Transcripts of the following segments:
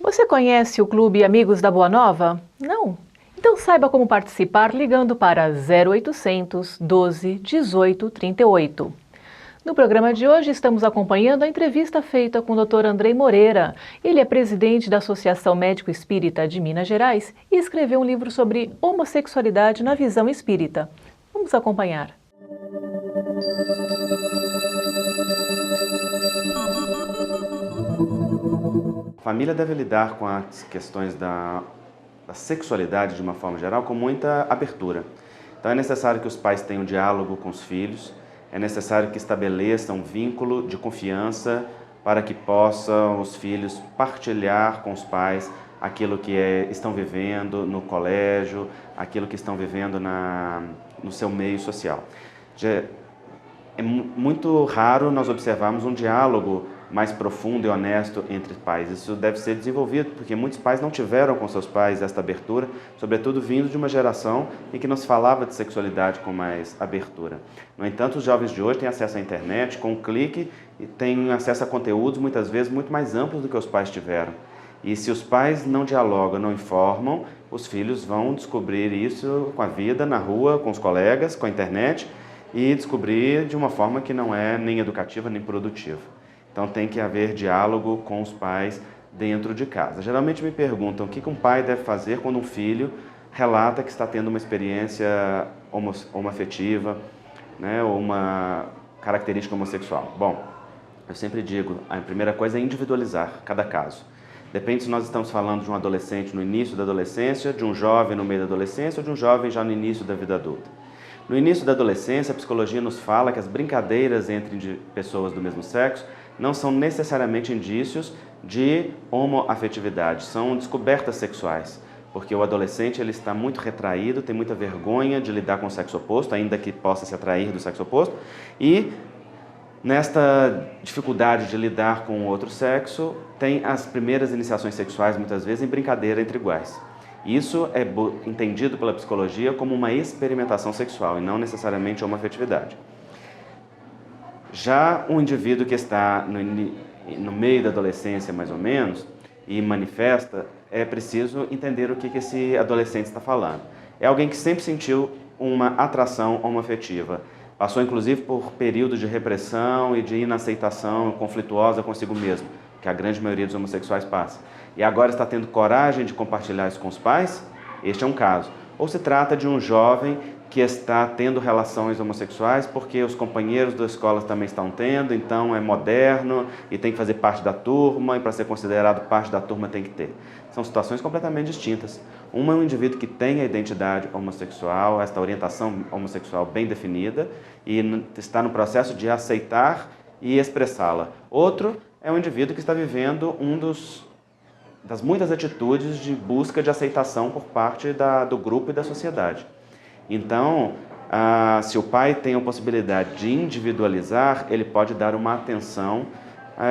Você conhece o Clube Amigos da Boa Nova? Não? Então saiba como participar ligando para 0800 12 18 38. No programa de hoje estamos acompanhando a entrevista feita com o Dr. Andrei Moreira. Ele é presidente da Associação Médico Espírita de Minas Gerais e escreveu um livro sobre homossexualidade na visão espírita. Vamos acompanhar. A família deve lidar com as questões da sexualidade de uma forma geral com muita abertura. Então é necessário que os pais tenham diálogo com os filhos, é necessário que estabeleçam um vínculo de confiança para que possam os filhos partilhar com os pais aquilo que estão vivendo no colégio, aquilo que estão vivendo no seu meio social. É muito raro nós observarmos um diálogo mais profundo e honesto entre pais. Isso deve ser desenvolvido, porque muitos pais não tiveram com seus pais esta abertura, sobretudo vindo de uma geração em que não se falava de sexualidade com mais abertura. No entanto, os jovens de hoje têm acesso à internet, com um clique, e têm acesso a conteúdos muitas vezes muito mais amplos do que os pais tiveram. E se os pais não dialogam, não informam, os filhos vão descobrir isso com a vida, na rua, com os colegas, com a internet, e descobrir de uma forma que não é nem educativa nem produtiva. Então tem que haver diálogo com os pais dentro de casa. Geralmente me perguntam o que um pai deve fazer quando um filho relata que está tendo uma experiência homoafetiva, né, ou uma característica homossexual. Bom, eu sempre digo, a primeira coisa é individualizar cada caso. Depende se nós estamos falando de um adolescente no início da adolescência, de um jovem no meio da adolescência ou de um jovem já no início da vida adulta. No início da adolescência, a psicologia nos fala que as brincadeiras entre pessoas do mesmo sexo não são necessariamente indícios de homoafetividade, são descobertas sexuais, porque o adolescente ele está muito retraído, tem muita vergonha de lidar com o sexo oposto, ainda que possa se atrair do sexo oposto, e nesta dificuldade de lidar com o outro sexo, tem as primeiras iniciações sexuais, muitas vezes, em brincadeira entre iguais. Isso é entendido pela psicologia como uma experimentação sexual e não necessariamente homoafetividade. Já um indivíduo que está no meio da adolescência, mais ou menos, e manifesta, é preciso entender o que esse adolescente está falando. É alguém que sempre sentiu uma atração homoafetiva. Passou, inclusive, por períodos de repressão e de inaceitação conflituosa consigo mesmo, que a grande maioria dos homossexuais passa. E agora está tendo coragem de compartilhar isso com os pais? Este é um caso. Ou se trata de um jovem que está tendo relações homossexuais porque os companheiros da escola também estão tendo, então é moderno e tem que fazer parte da turma, e para ser considerado parte da turma tem que ter. São situações completamente distintas. Uma é um indivíduo que tem a identidade homossexual, esta orientação homossexual bem definida, e está no processo de aceitar e expressá-la. Outro é um indivíduo que está vivendo das muitas atitudes de busca de aceitação por parte do grupo e da sociedade. Então, se o pai tem a possibilidade de individualizar, ele pode dar uma atenção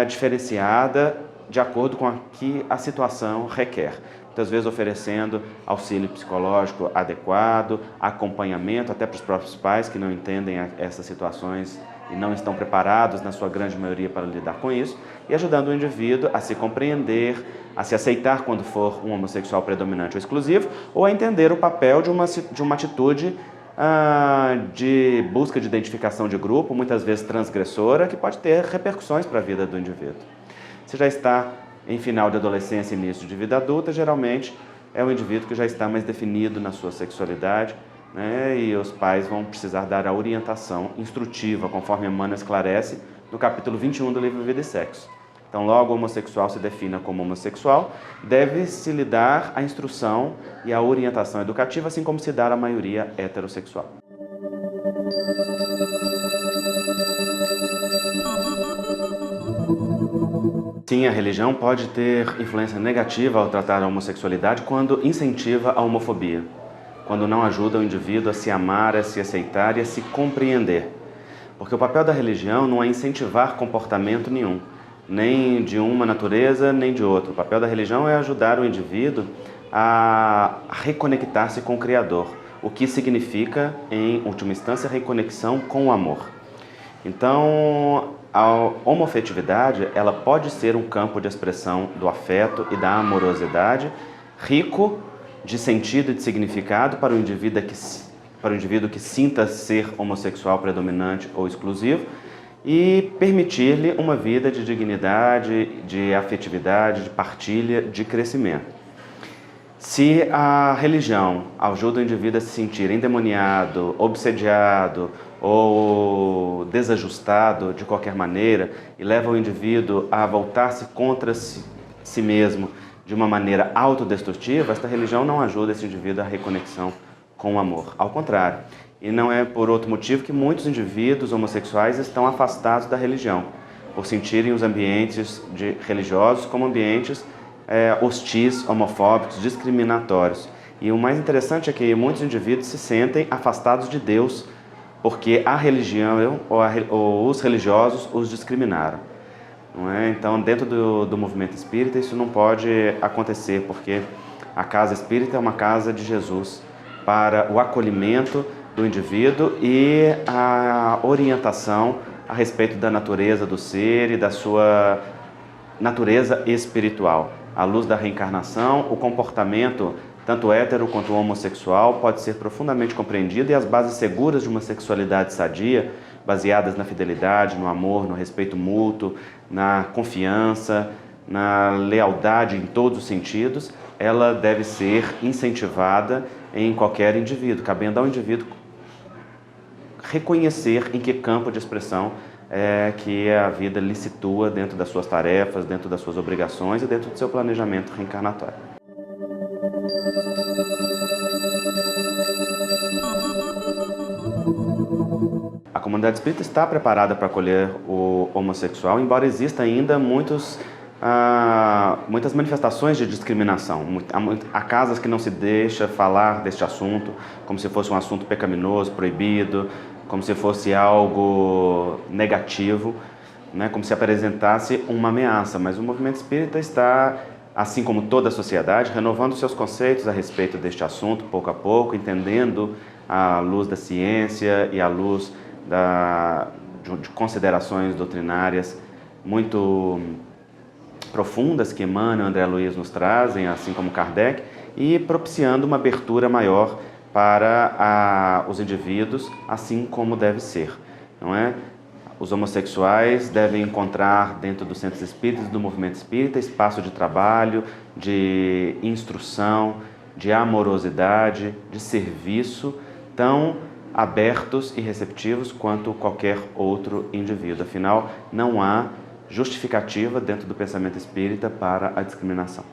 diferenciada de acordo com o que a situação requer. Muitas vezes oferecendo auxílio psicológico adequado, acompanhamento até para os próprios pais que não entendem essas situações e não estão preparados, na sua grande maioria, para lidar com isso, e ajudando o indivíduo a se compreender, a se aceitar quando for um homossexual predominante ou exclusivo, ou a entender o papel de uma atitude de busca de identificação de grupo, muitas vezes transgressora, que pode ter repercussões para a vida do indivíduo. Se já está em final de adolescência e início de vida adulta, geralmente é um indivíduo que já está mais definido na sua sexualidade, né, e os pais vão precisar dar a orientação instrutiva, conforme Emmanuel esclarece no capítulo 21 do livro Vida e Sexo. Então, logo o homossexual se defina como homossexual, deve-se lhe dar a instrução e a orientação educativa, assim como se dá à maioria heterossexual. Sim, a religião pode ter influência negativa ao tratar a homossexualidade quando incentiva a homofobia, quando não ajuda o indivíduo a se amar, a se aceitar e a se compreender. Porque o papel da religião não é incentivar comportamento nenhum, nem de uma natureza, nem de outra. O papel da religião é ajudar o indivíduo a reconectar-se com o Criador, o que significa, em última instância, reconexão com o amor. Então, a homoafetividade, ela pode ser um campo de expressão do afeto e da amorosidade, rico de sentido e de significado para o indivíduo que sinta ser homossexual predominante ou exclusivo, e permitir-lhe uma vida de dignidade, de afetividade, de partilha, de crescimento. Se a religião ajuda o indivíduo a se sentir endemoniado, obsediado ou desajustado de qualquer maneira e leva o indivíduo a voltar-se contra si mesmo de uma maneira autodestrutiva, esta religião não ajuda esse indivíduo à reconexão com o amor. Ao contrário. E não é por outro motivo que muitos indivíduos homossexuais estão afastados da religião, por sentirem os ambientes religiosos como ambientes hostis, homofóbicos, discriminatórios. E o mais interessante é que muitos indivíduos se sentem afastados de Deus porque a religião ou os religiosos os discriminaram. Não é? Então, dentro do movimento espírita, isso não pode acontecer, porque a casa espírita é uma casa de Jesus para o acolhimento do indivíduo e a orientação a respeito da natureza do ser e da sua natureza espiritual. À luz da reencarnação, o comportamento, tanto hétero quanto homossexual, pode ser profundamente compreendido e as bases seguras de uma sexualidade sadia, baseadas na fidelidade, no amor, no respeito mútuo, na confiança, na lealdade em todos os sentidos, ela deve ser incentivada em qualquer indivíduo, cabendo ao indivíduo reconhecer em que campo de expressão que a vida lhe situa dentro das suas tarefas, dentro das suas obrigações e dentro do seu planejamento reencarnatório. A comunidade espírita está preparada para acolher o homossexual, embora exista ainda muitas manifestações de discriminação. Há casas que não se deixa falar deste assunto como se fosse um assunto pecaminoso, proibido, como se fosse algo negativo, né? Como se apresentasse uma ameaça. Mas o movimento espírita está, assim como toda a sociedade, renovando seus conceitos a respeito deste assunto, pouco a pouco, entendendo à luz da ciência e à luz de considerações doutrinárias muito profundas que Emmanuel e André Luiz nos trazem, assim como Kardec, e propiciando uma abertura maior para os indivíduos, assim como deve ser, não é? Os homossexuais devem encontrar dentro dos centros espíritas do movimento espírita espaço de trabalho, de instrução, de amorosidade, de serviço, tão abertos e receptivos quanto qualquer outro indivíduo. Afinal, não há justificativa dentro do pensamento espírita para a discriminação.